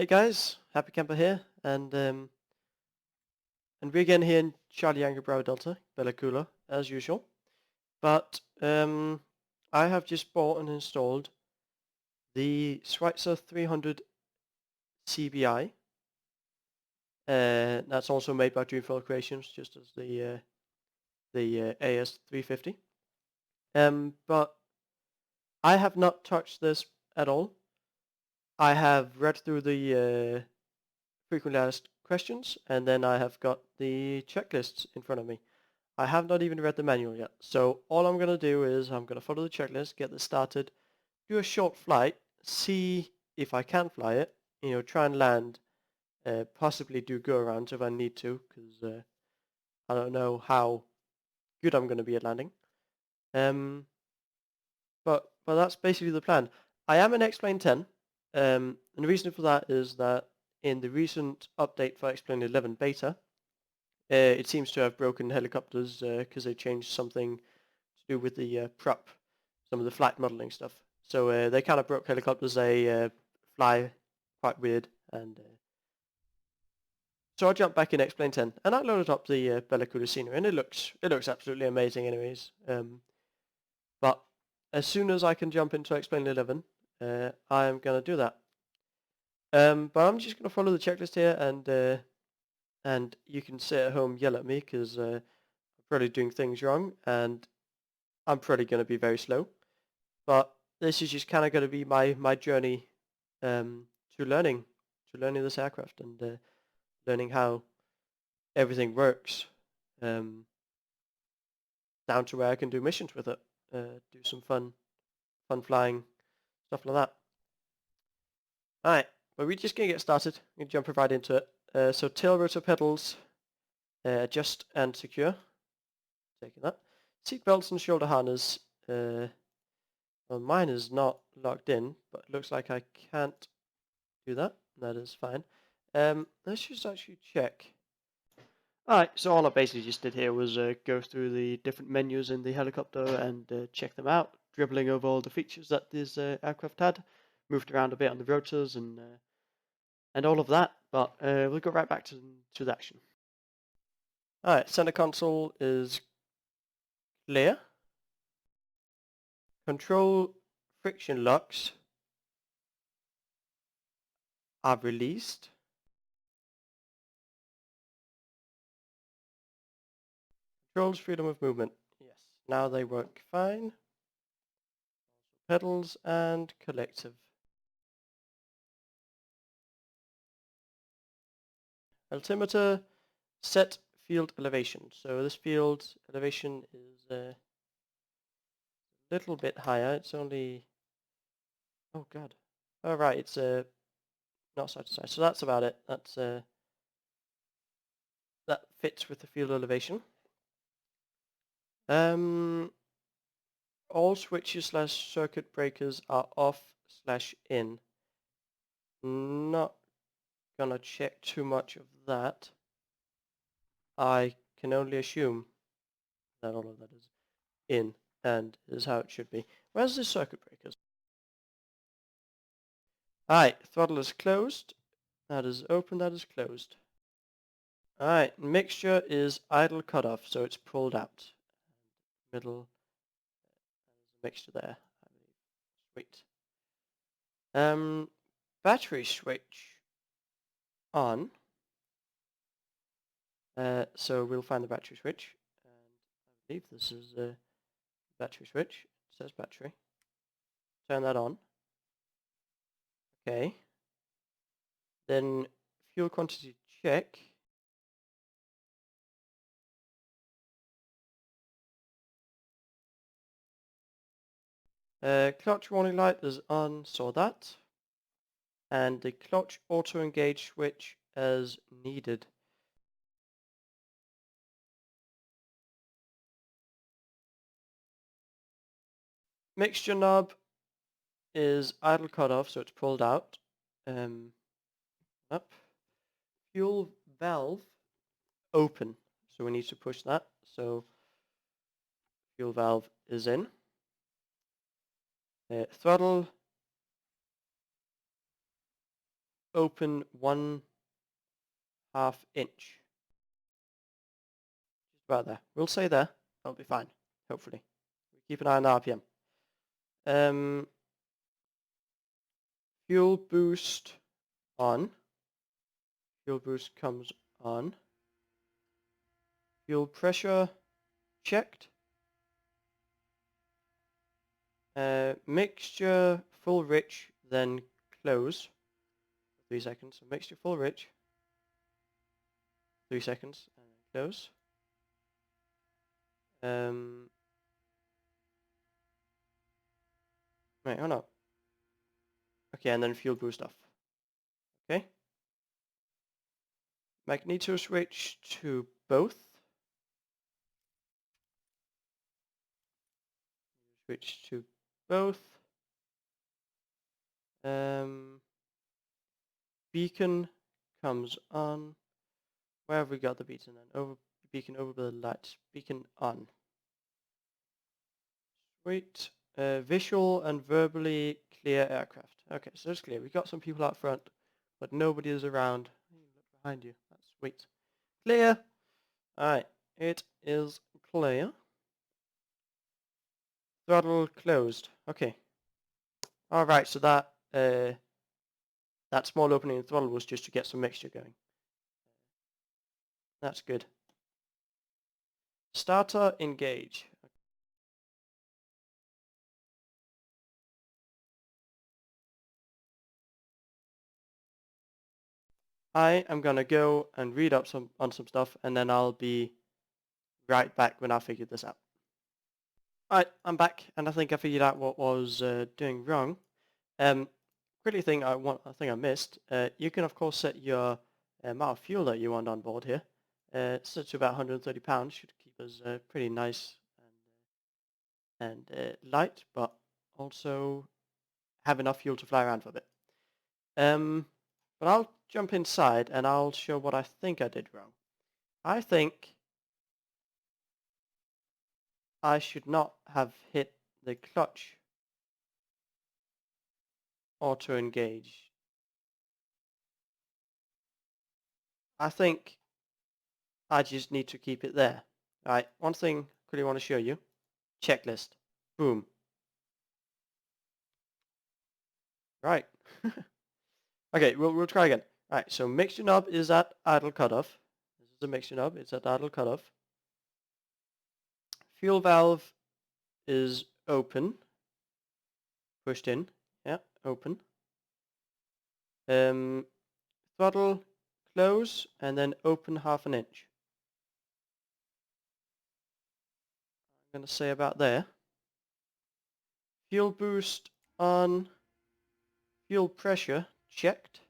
Hey guys, Happy Camper here, and we're again here in Charlie Yankee Bravo Delta, Bella Coola, as usual. But I have just bought and installed the Schweitzer 300 CBi. That's also made by Dreamfoil Creations, just as the AS350. But I have not touched this at all. I have read through the frequently asked questions, and then I have got the checklists in front of me. I have not even read the manual yet, so all I'm going to do is I'm going to follow the checklist, get this started, do a short flight, see if I can fly it, try and land, possibly do go-arounds if I need to, because I don't know how good I'm going to be at landing. But that's basically the plan. I am in X-Plane 10, and the reason for that is that in the recent update for X-Plane 11 beta, it seems to have broken helicopters because they changed something to do with the prop, some of the flight modeling stuff. So they kind of broke helicopters. They fly quite weird, and so I jumped back in X-Plane 10, and I loaded up the Bella Coola scenery, and it looks absolutely amazing, anyways. But as soon as I can jump into X-Plane 11, I am gonna do that. But I'm just gonna follow the checklist here, and you can sit at home yell at me because I'm probably doing things wrong, and I'm probably gonna be very slow. But this is just kind of going to be my journey to learning this aircraft and learning how everything works, down to where I can do missions with it, do some fun flying, stuff like that. All right, but we're just gonna get started. We're gonna jump right into it. So tail rotor pedals, adjust and secure. Taking that. Seat belts and shoulder harness. Well, mine is not locked in, but it looks like I can't do that. That is fine. Let's just actually check. Alright, so all I basically just did here was go through the different menus in the helicopter and check them out, dribbling over all the features that this aircraft had, moved around a bit on the rotors and all of that, but we'll go right back to the action. Alright, center console is clear. Control friction locks are released. Controls freedom of movement. Yes, now they work fine. Pedals and collective. Altimeter set field elevation. So this field elevation is a little bit higher. It's only, oh god. Oh right, it's not side to side. So that's about it. That's that fits with the field elevation. All switches / circuit breakers are off / in. Not gonna check too much of that. I can only assume that all of that is in and is how it should be. Where's the circuit breakers? Alright, throttle is closed. That is open, that is closed. Alright, mixture is idle cutoff, so it's pulled out. Middle, there's a mixture there, I believe. Sweet. Battery switch on. So we'll find the battery switch. And I believe this is a battery switch. It says battery. Turn that on. Okay. Then fuel quantity check. Clutch warning light is on, saw that. And the clutch auto engage switch as needed. Mixture knob is idle cutoff, so it's pulled out. Up. Fuel valve open, so we need to push that. So fuel valve is in. Throttle open 1/2 inch. Just about there. We'll say there. That'll be fine. Hopefully. Keep an eye on the RPM. Fuel boost on. Fuel boost comes on. Fuel pressure checked. Mixture full rich, then close. 3 seconds. So mixture full rich. 3 seconds and then close. Wait, hold on. Okay, and then fuel boost off. Okay. Magneto switch to both. Switch to both. Beacon comes on. Where have we got the beacon then? Beacon over the lights. Beacon on. Sweet. Visual and verbally clear aircraft. Okay, so it's clear. We got some people out front, but nobody is around. Look behind you. That's sweet. Clear. Alright, it is clear. Throttle closed. Okay. Alright, so that small opening in the throttle was just to get some mixture going. That's good. Starter engage. I am gonna go and read up on some stuff, and then I'll be right back when I figured this out. Alright, I'm back, and I think I figured out what was doing wrong. Quickly thing I think I missed. You can of course set your amount of fuel that you want on board here. Set to about 130 pounds. Should keep us pretty nice and light, but also have enough fuel to fly around for a bit. But I'll jump inside and I'll show what I think I did wrong. I think I should not have hit the clutch auto engage. I think I just need to keep it there. Alright, one thing I quickly want to show you. Checklist. Boom. Right. Okay, we'll try again. Alright, so mixture knob is at idle cutoff. This is the mixture knob, it's at idle cutoff. Fuel valve is open. Pushed in. Yeah, open. Throttle close and then open 1/2 inch. I'm going to say about there. Fuel boost on. Fuel pressure checked.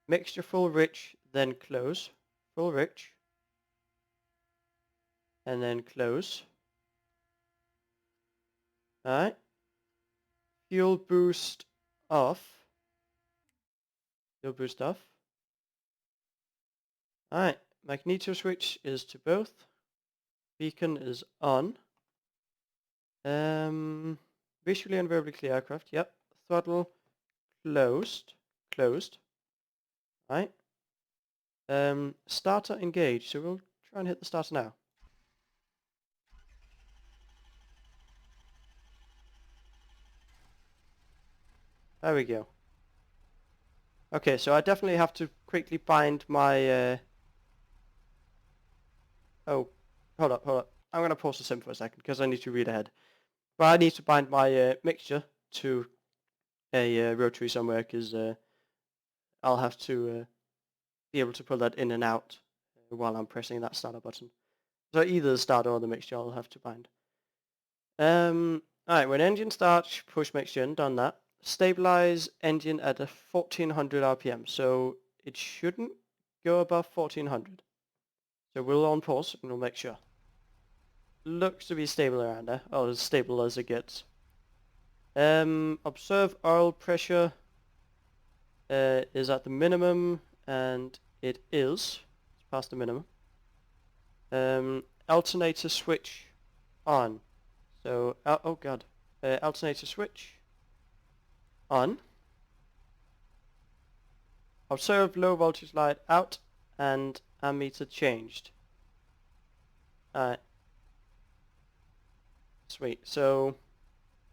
Mixture full rich, then close. Full rich. And then close. Alright. Fuel boost off. Fuel boost off. Alright. Magneto switch is to both. Beacon is on. Visually and verbally clear aircraft. Yep. Throttle closed. Closed. Right. Starter engaged. So we'll try and hit the starter now. There we go. Okay, so I definitely have to quickly bind my... Oh, hold up. I'm going to pause the sim for a second because I need to read ahead. But I need to bind my mixture to a rotary somewhere because I'll have to be able to pull that in and out while I'm pressing that starter button. So either the starter or the mixture I'll have to bind. Alright, when engine starts, push mixture in, done that. Stabilize engine at a 1400 RPM, so it shouldn't go above 1400. So we'll on pause and we'll make sure. Looks to be stable around there, or as stable as it gets. Observe oil pressure is at the minimum, and it is. It's past the minimum. Alternator switch on. So, oh god. Alternator switch on. Observe low voltage light out and ammeter changed. Alright. Sweet. So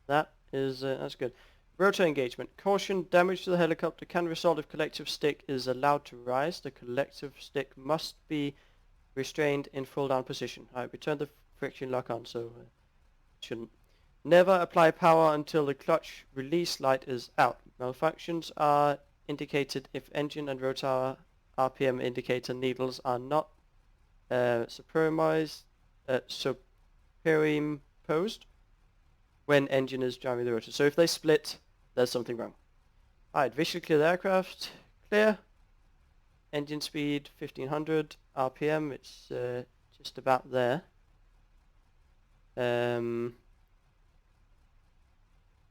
that is that's good. Rotor engagement. Caution, damage to the helicopter can result if collective stick is allowed to rise. The collective stick must be restrained in full down position. Alright, return the friction lock on, so shouldn't. Never apply power until the clutch release light is out. Malfunctions are indicated if engine and rotor RPM indicator needles are not superimposed when engine is driving the rotor. So if they split, there's something wrong. Alright, visually clear the aircraft. Clear. Engine speed 1500 RPM. It's just about there. In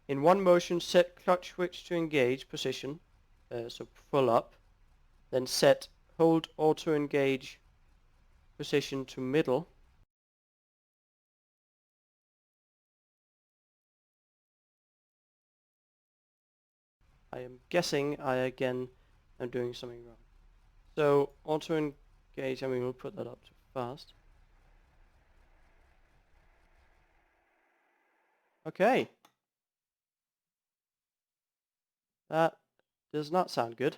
one motion, set clutch switch to engage position, so full up. Then set hold auto engage position to middle. I am guessing I again am doing something wrong. So auto engage, I mean we'll put that up to fast. Okay. That does not sound good.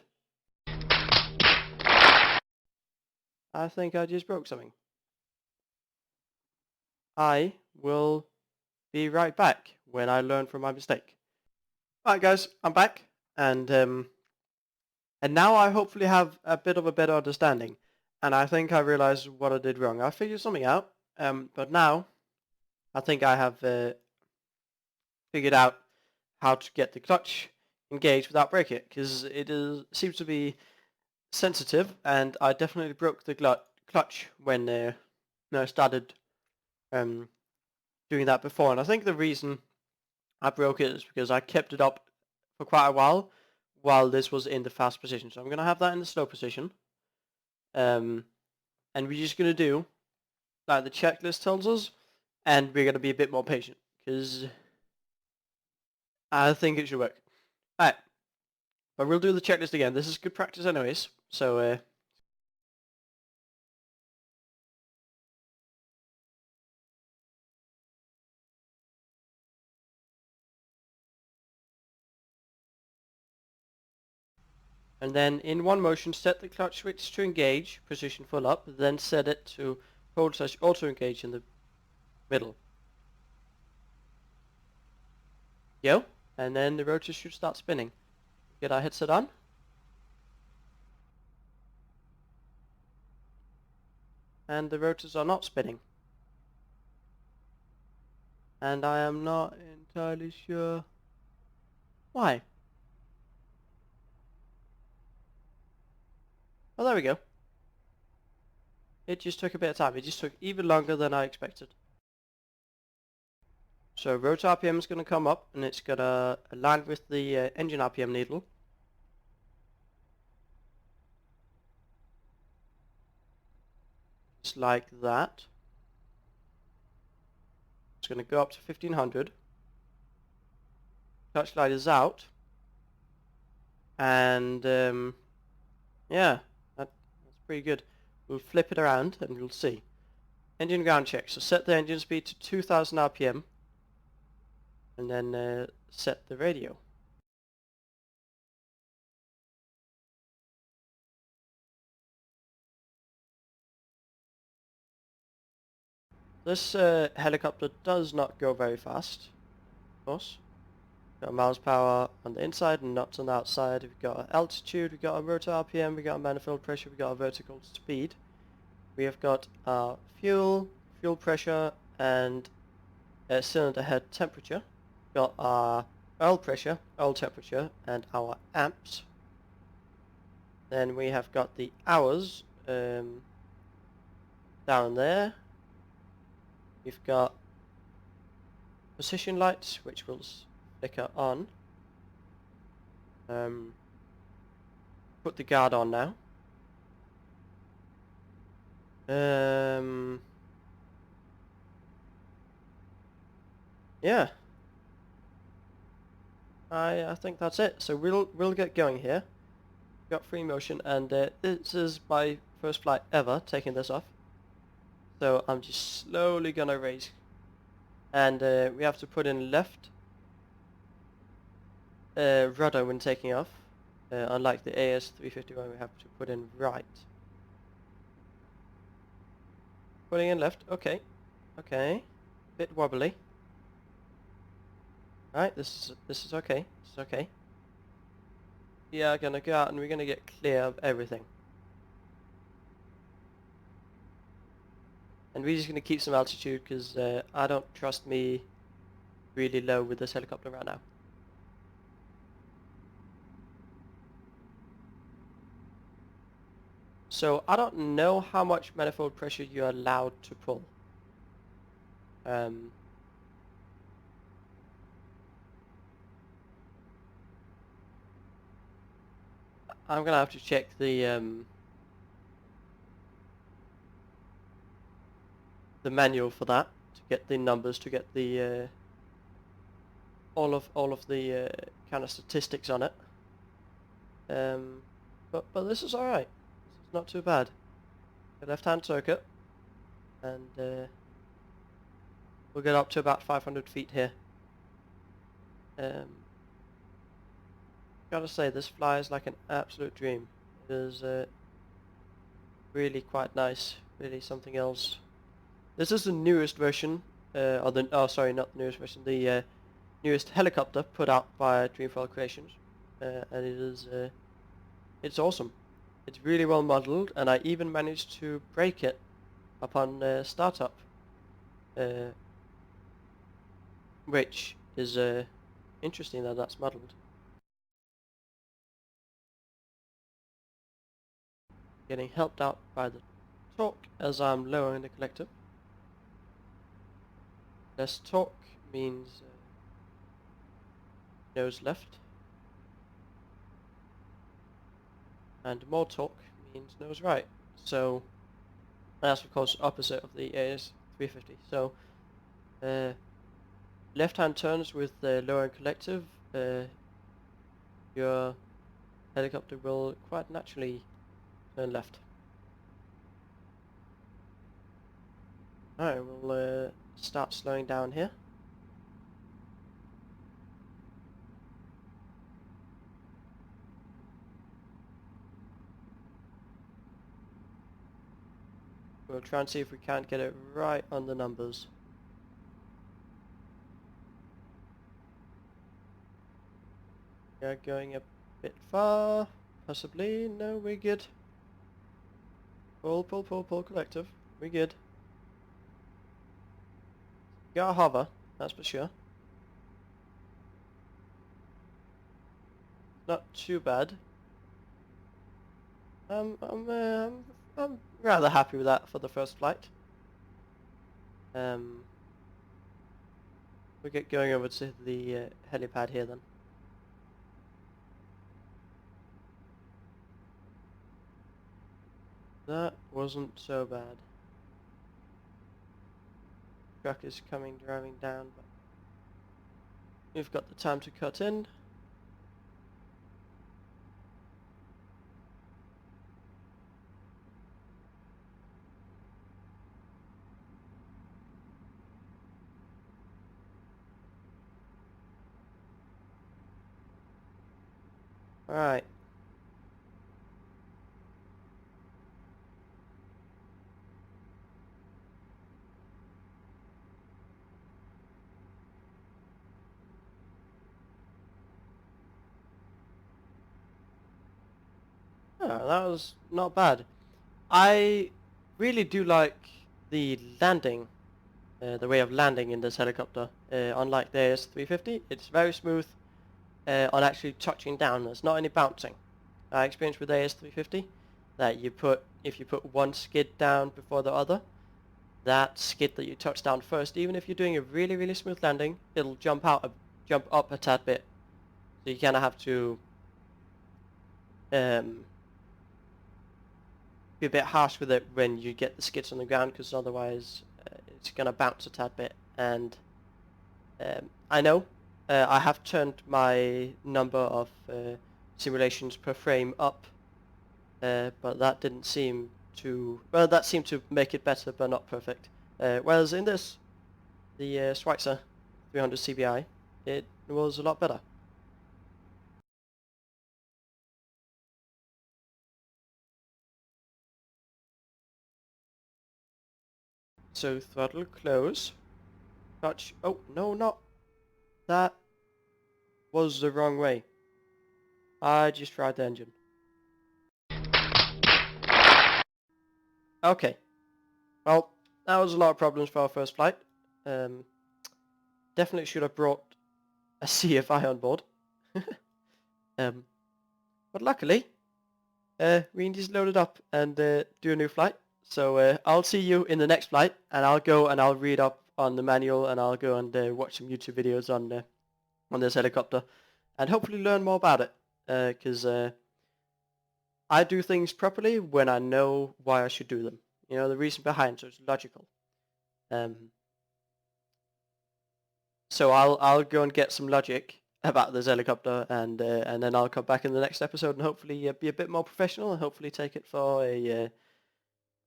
I think I just broke something. I will be right back when I learn from my mistake. Alright guys, I'm back, and now I hopefully have a bit of a better understanding, and I think I realized what I did wrong. I figured something out, but now I think I have figured out how to get the clutch engaged without breaking it, because it seems to be sensitive, and I definitely broke the clutch when I started doing that before. And I think the reason I broke it is because I kept it up for quite a while this was in the fast position. So I'm going to have that in the slow position. And we're just going to do like the checklist tells us, and we're going to be a bit more patient, because I think it should work. Alright, but we'll do the checklist again. This is good practice anyways, so and then in one motion, set the clutch switch to engage, position full up, then set it to hold/auto engage in the middle. Yo, and then the rotor should start spinning. Get our headset on. And the rotors are not spinning. And I am not entirely sure why. Oh, there we go. It just took a bit of time. It just took even longer than I expected. So rotor RPM is going to come up, and it's going to align with the engine RPM needle. Just like that. It's going to go up to 1500. Clutch light is out. And yeah, that's pretty good. We'll flip it around and we'll see. Engine ground check. So set the engine speed to 2000 RPM. And then set the radio. This helicopter does not go very fast, of course. Got miles per hour on the inside and knots on the outside. We've got our altitude, we've got our rotor RPM, we've got our manifold pressure, we've got our vertical speed. We have got our fuel pressure, and cylinder head temperature. We've got our oil pressure, oil temperature, and our amps. Then we have got the hours down there. We've got position lights, which will flicker on. Put the guard on now. Yeah. I think that's it. So we'll get going here. got free motion, and this is my first flight ever taking this off. So I'm just slowly gonna raise, and we have to put in left rudder when taking off, unlike the AS350 one we have to put in right. Putting in left, okay, okay, bit wobbly. Right, this is okay, this is okay. We are gonna go out and we're gonna get clear of everything. And we're just gonna keep some altitude because I don't trust me really low with this helicopter right now. So I don't know how much manifold pressure you're allowed to pull. I'm gonna have to check the manual for that to get the numbers, to get the all of the kind of statistics on it. But this is all right. This is not too bad. The left-hand circuit, and we'll get up to about 500 feet here. Gotta say, this flies like an absolute dream. It is really quite nice. Really something else. This is the newest version, sorry, not the newest version. The newest helicopter put out by Dreamfoil Creations, and it is it's awesome. It's really well modeled, and I even managed to break it upon startup, which is interesting that that's modeled. Getting helped out by the torque as I'm lowering the collector. Less torque means nose left, and more torque means nose right. So that's of course opposite of the AS350. So left-hand turns with the lowering collective, your helicopter will quite naturally turn left. Alright, we'll start slowing down here. We'll try and see if we can't get it right on the numbers. Yeah, going a bit far, possibly. No, we're good. Pull, pull, pull, pull, collective. We're good. Gotta hover, that's for sure. Not too bad. I'm rather happy with that for the first flight. We'll get going over to the helipad here then. That wasn't so bad. Truck is driving down, but we've got the time to cut in. Alright. Oh, that was not bad. I really do like the landing, the way of landing in this helicopter. Unlike the AS350, it's very smooth on actually touching down. There's not any bouncing. I experienced with the AS350 that if you put one skid down before the other, that skid that you touch down first, even if you're doing a really, really smooth landing, it'll jump up a tad bit. So you kind of have to be a bit harsh with it when you get the skids on the ground, because otherwise it's gonna bounce a tad bit. And I know I have turned my number of simulations per frame up but that didn't seem to, well, that seemed to make it better, but not perfect. Whereas in this, the Schweitzer 300CBi, it was a lot better. So throttle close, touch, oh, no, not, that was the wrong way. I just tried the engine. Okay, well, that was a lot of problems for our first flight. Definitely should have brought a CFI on board. But luckily, we can just load it up and do a new flight. So I'll see you in the next flight, and I'll go and I'll read up on the manual, and I'll go and watch some YouTube videos on this helicopter, and hopefully learn more about it. Because I do things properly when I know why I should do them. You know, the reason behind, so it's logical. So I'll go and get some logic about this helicopter, and then I'll come back in the next episode and hopefully be a bit more professional and hopefully take it for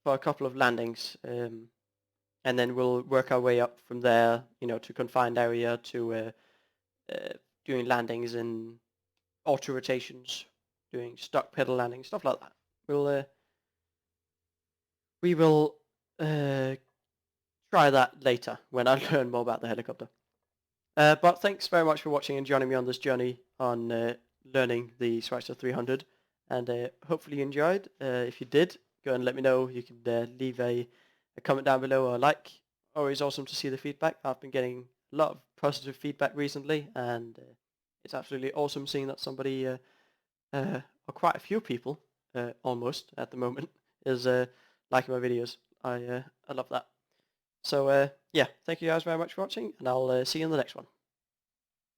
a couple of landings, and then we'll work our way up from there, you know, to confined area, to doing landings in auto rotations, doing stock pedal landings, stuff like that. We will try that later when I learn more about the helicopter. But thanks very much for watching and joining me on this journey on learning the Schweitzer 300, and hopefully you enjoyed. If you did, go and let me know. You can leave a comment down below or a like. Always awesome to see the feedback. I've been getting a lot of positive feedback recently, and it's absolutely awesome seeing that somebody, or quite a few people, almost at the moment, is liking my videos. I love that. So yeah, thank you guys very much for watching, and I'll see you in the next one.